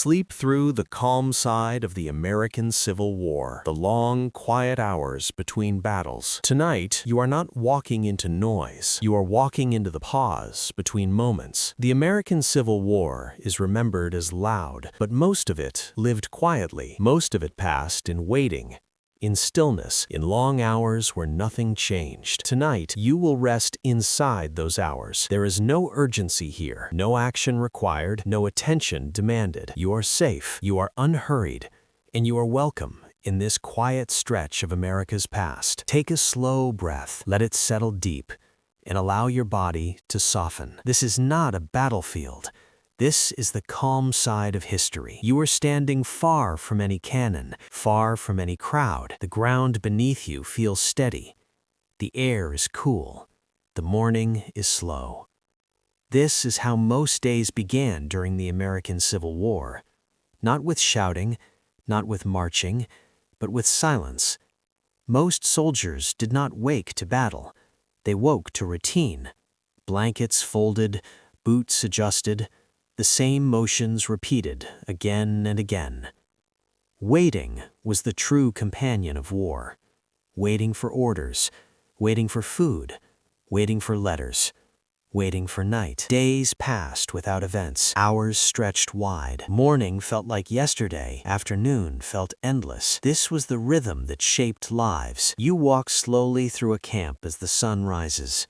Sleep through the calm side of the American Civil War, the long, quiet hours between battles. Tonight, you are not walking into noise. You are walking into the pause between moments. The American Civil War is remembered as loud, but most of it lived quietly. Most of it passed in waiting, in stillness, in long hours where nothing changed. Tonight, you will rest inside those hours. There is no urgency here, no action required, no attention demanded. You are safe, you are unhurried, and you are welcome in this quiet stretch of America's past. Take a slow breath, let it settle deep, and allow your body to soften. This is not a battlefield. This is the calm side of history. You are standing far from any cannon, far from any crowd. The ground beneath you feels steady. The air is cool. The morning is slow. This is how most days began during the American Civil War. Not with shouting, not with marching, but with silence. Most soldiers did not wake to battle. They woke to routine. Blankets folded, boots adjusted, the same motions repeated again and again. Waiting was the true companion of war. Waiting for orders, waiting for food, waiting for letters, waiting for night. Days passed without events. Hours stretched wide. Morning felt like yesterday. Afternoon felt endless. This was the rhythm that shaped lives. You walk slowly through a camp as the sun rises.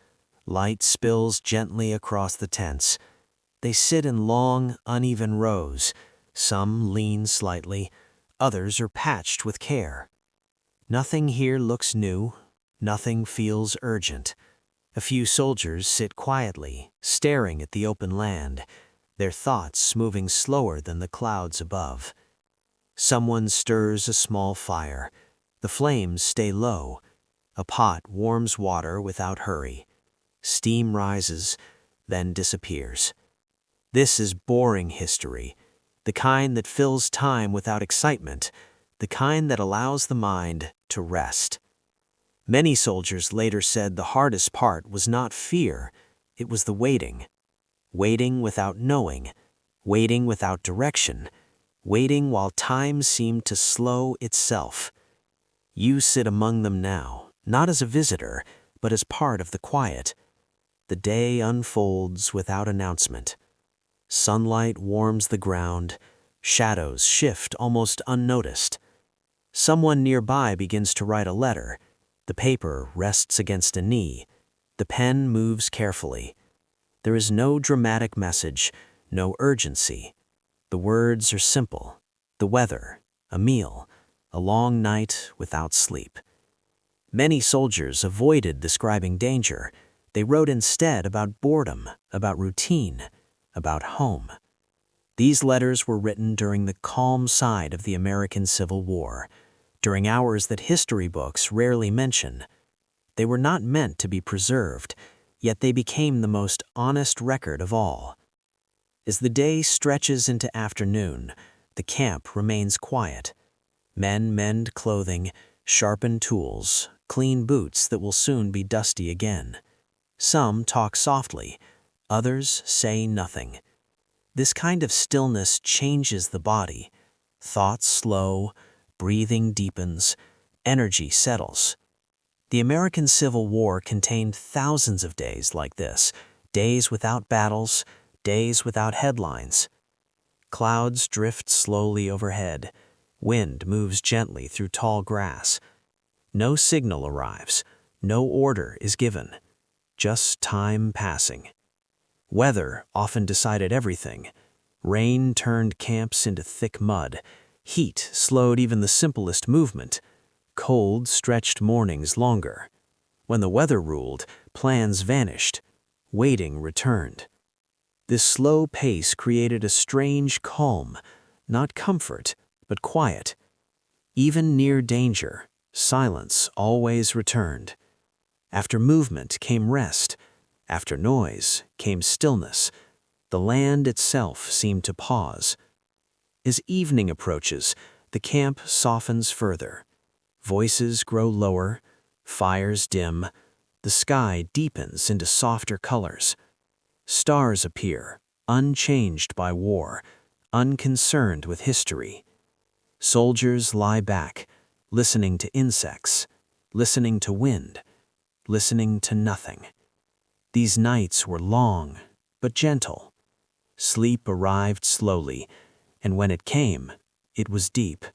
Light spills gently across the tents. They sit in long, uneven rows. Some lean slightly, others are patched with care. Nothing here looks new, nothing feels urgent. A few soldiers sit quietly, staring at the open land, their thoughts moving slower than the clouds above. Someone stirs a small fire. The flames stay low. A pot warms water without hurry. Steam rises, then disappears. This is boring history, the kind that fills time without excitement, the kind that allows the mind to rest. Many soldiers later said the hardest part was not fear, it was the waiting. Waiting without knowing, waiting without direction, waiting while time seemed to slow itself. You sit among them now, not as a visitor, but as part of the quiet. The day unfolds without announcement. Sunlight warms the ground, shadows shift almost unnoticed. Someone nearby begins to write a letter. The paper rests against a knee. The pen moves carefully. There is no dramatic message, no urgency. The words are simple. The weather, a meal, a long night without sleep. Many soldiers avoided describing danger. They wrote instead about boredom, about routine, about home. These letters were written during the calm side of the American Civil War, during hours that history books rarely mention. They were not meant to be preserved, yet they became the most honest record of all. As the day stretches into afternoon, the camp remains quiet. Men mend clothing, sharpen tools, clean boots that will soon be dusty again. Some talk softly, others say nothing. This kind of stillness changes the body. Thoughts slow, breathing deepens, energy settles. The American Civil War contained thousands of days like this, days without battles, days without headlines. Clouds drift slowly overhead. Wind moves gently through tall grass. No signal arrives. No order is given. Just time passing. Weather often decided everything. Rain turned camps into thick mud. Heat slowed even the simplest movement. Cold stretched mornings longer. When the weather ruled, plans vanished. Waiting returned. This slow pace created a strange calm, not comfort, but quiet. Even near danger, silence always returned. After movement came rest. After noise came stillness. The land itself seemed to pause. As evening approaches, the camp softens further. Voices grow lower, fires dim, the sky deepens into softer colors. Stars appear, unchanged by war, unconcerned with history. Soldiers lie back, listening to insects, listening to wind, listening to nothing. These nights were long, but gentle. Sleep arrived slowly, and when it came, it was deep.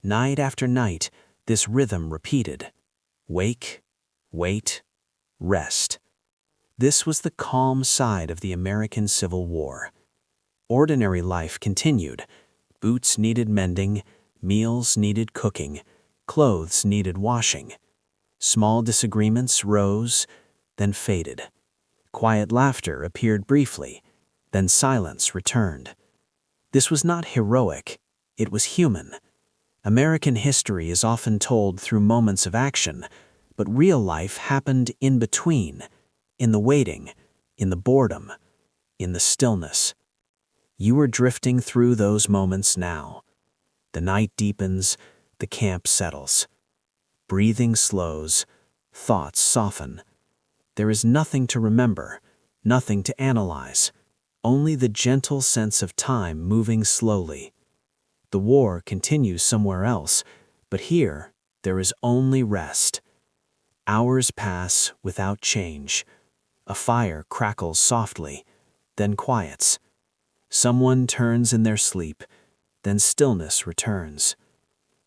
Night after night, this rhythm repeated. Wake, wait, rest. This was the calm side of the American Civil War. Ordinary life continued. Boots needed mending, meals needed cooking, clothes needed washing. Small disagreements rose, then faded. Quiet laughter appeared briefly, then silence returned. This was not heroic, it was human. American history is often told through moments of action, but real life happened in between, in the waiting, in the boredom, in the stillness. You are drifting through those moments now. The night deepens, the camp settles. Breathing slows, thoughts soften. There is nothing to remember, nothing to analyze, only the gentle sense of time moving slowly. The war continues somewhere else, but here there is only rest. Hours pass without change. A fire crackles softly, then quiets. Someone turns in their sleep, then stillness returns.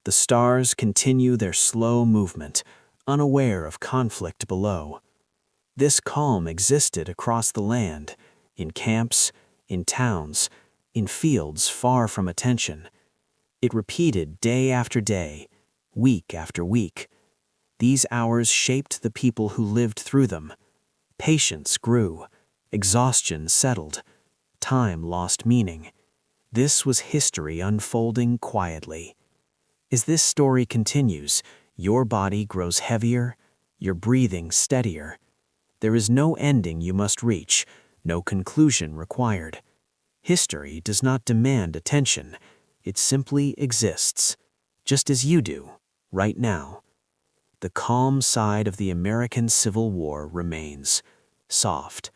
The stars continue their slow movement, unaware of conflict below. This calm existed across the land, in camps, in towns, in fields far from attention. It repeated day after day, week after week. These hours shaped the people who lived through them. Patience grew, exhaustion settled, time lost meaning. This was history unfolding quietly. As this story continues, your body grows heavier, your breathing steadier. There is no ending you must reach, no conclusion required. History does not demand attention, it simply exists, just as you do, right now. The calm side of the American Civil War remains, soft,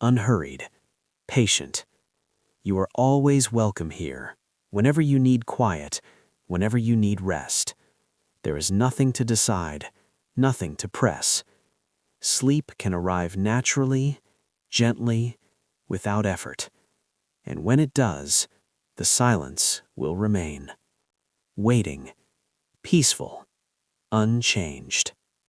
unhurried, patient. You are always welcome here, whenever you need quiet, whenever you need rest. There is nothing to decide, nothing to press. Sleep can arrive naturally, gently, without effort. And when it does, the silence will remain. Waiting, peaceful, unchanged.